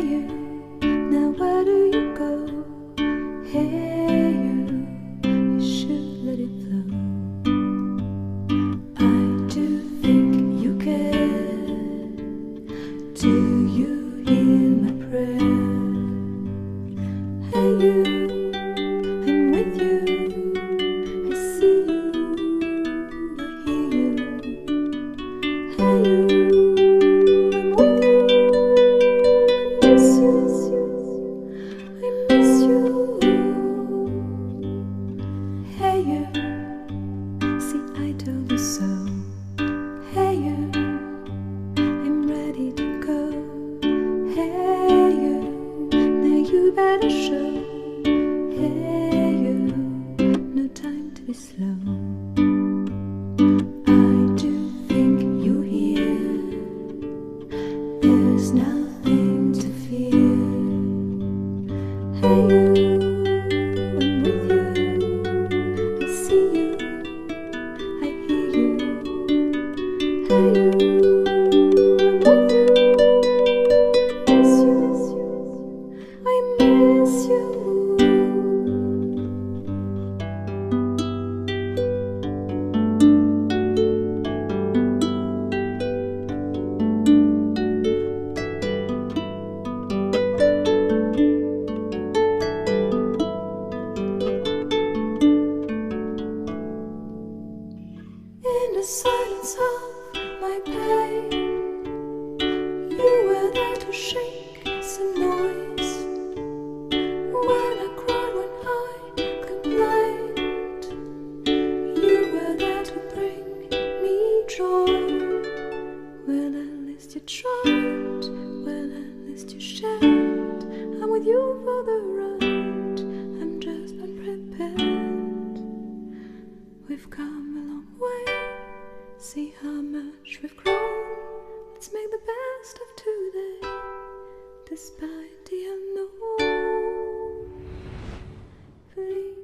you, now where do you go? Hey you should let it flow. I do think you care. Do you hear my prayer? Hey you, I'm with you. I see you, I hear you. Hey you, I'm with you. I miss you, I miss you. Hey you, see I told you so. Hey you, I'm ready to go. Hey you, now you better show. Hey you, no time to be slow. I do think you hear. There's nothing to fear. Hey you, I'm with you. I see you, I hear you. Hey you, I'm with you. I miss you. In the silence of my pain, you were there to shake some noise. When I cried, when I complained, you were there to bring me joy. Well, at least you tried, well, at least you shared. I'm with you for the ride, I'm just unprepared. We've come a long way, see how much we've grown. Let's make the best of today, despite the unknown. Please.